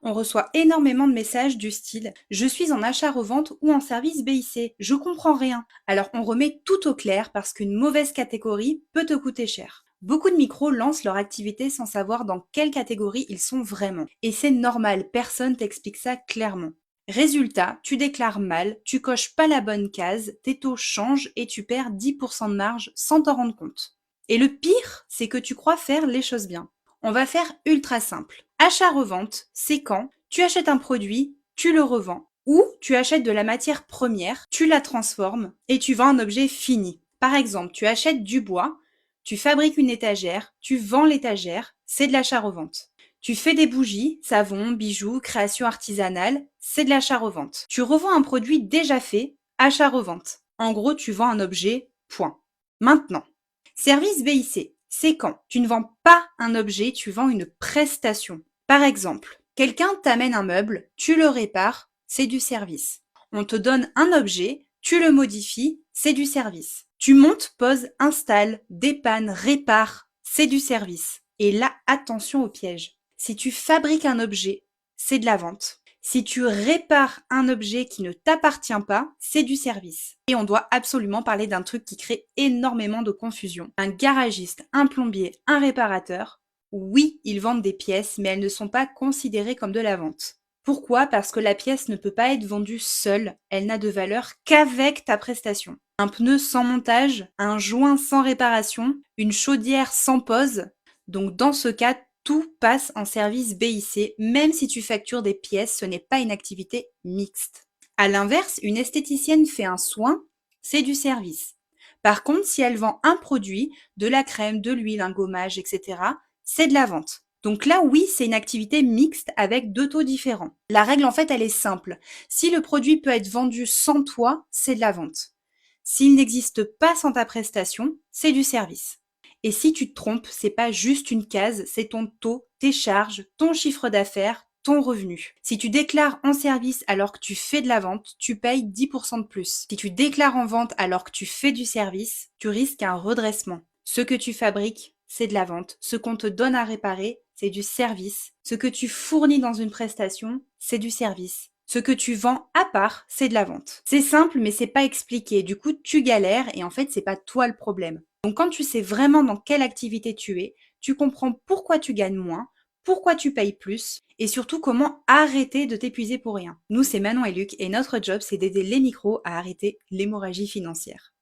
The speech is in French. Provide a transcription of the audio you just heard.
On reçoit énormément de messages du style «Je suis en achat-revente ou en service BIC, je comprends rien». Alors on remet tout au clair parce qu'une mauvaise catégorie peut te coûter cher. Beaucoup de micros lancent leur activité sans savoir dans quelle catégorie ils sont vraiment. Et c'est normal, personne t'explique ça clairement. Résultat, tu déclares mal, tu coches pas la bonne case, tes taux changent et tu perds 10% de marge sans t'en rendre compte. Et le pire, c'est que tu crois faire les choses bien. On va faire ultra simple. Achat-revente, c'est quand tu achètes un produit, tu le revends, ou tu achètes de la matière première, tu la transformes et tu vends un objet fini. Par exemple, tu achètes du bois, tu fabriques une étagère, tu vends l'étagère, c'est de l'achat-revente. Tu fais des bougies, savons, bijoux, création artisanale, c'est de l'achat-revente. Tu revends un produit déjà fait, achat-revente. En gros, tu vends un objet, point. Maintenant, service BIC, c'est quand tu ne vends pas un objet, tu vends une prestation. Par exemple, quelqu'un t'amène un meuble, tu le répares, c'est du service. On te donne un objet, tu le modifies, c'est du service. Tu montes, poses, installes, dépannes, répares, c'est du service. Et là, attention au piège. Si tu fabriques un objet, c'est de la vente. Si tu répares un objet qui ne t'appartient pas, c'est du service. Et on doit absolument parler d'un truc qui crée énormément de confusion. Un garagiste, un plombier, un réparateur, oui, ils vendent des pièces, mais elles ne sont pas considérées comme de la vente. Pourquoi? Parce que la pièce ne peut pas être vendue seule, elle n'a de valeur qu'avec ta prestation. Un pneu sans montage, un joint sans réparation, une chaudière sans pose. Donc dans ce cas, tout passe en service BIC, même si tu factures des pièces, ce n'est pas une activité mixte. À l'inverse, une esthéticienne fait un soin, c'est du service. Par contre, si elle vend un produit, de la crème, de l'huile, un gommage, etc., c'est de la vente. Donc là, oui, c'est une activité mixte avec deux taux différents. La règle, en fait, elle est simple. Si le produit peut être vendu sans toi, c'est de la vente. S'il n'existe pas sans ta prestation, c'est du service. Et si tu te trompes, c'est pas juste une case, c'est ton taux, tes charges, ton chiffre d'affaires, ton revenu. Si tu déclares en service alors que tu fais de la vente, tu payes 10% de plus. Si tu déclares en vente alors que tu fais du service, tu risques un redressement. Ce que tu fabriques, c'est de la vente. Ce qu'on te donne à réparer, c'est du service. Ce que tu fournis dans une prestation, c'est du service. Ce que tu vends à part, c'est de la vente. C'est simple, mais c'est pas expliqué. Du coup, tu galères et en fait, c'est pas toi le problème. Donc, quand tu sais vraiment dans quelle activité tu es, tu comprends pourquoi tu gagnes moins, pourquoi tu payes plus et surtout comment arrêter de t'épuiser pour rien. Nous, c'est Manon et Luc et notre job, c'est d'aider les micros à arrêter l'hémorragie financière.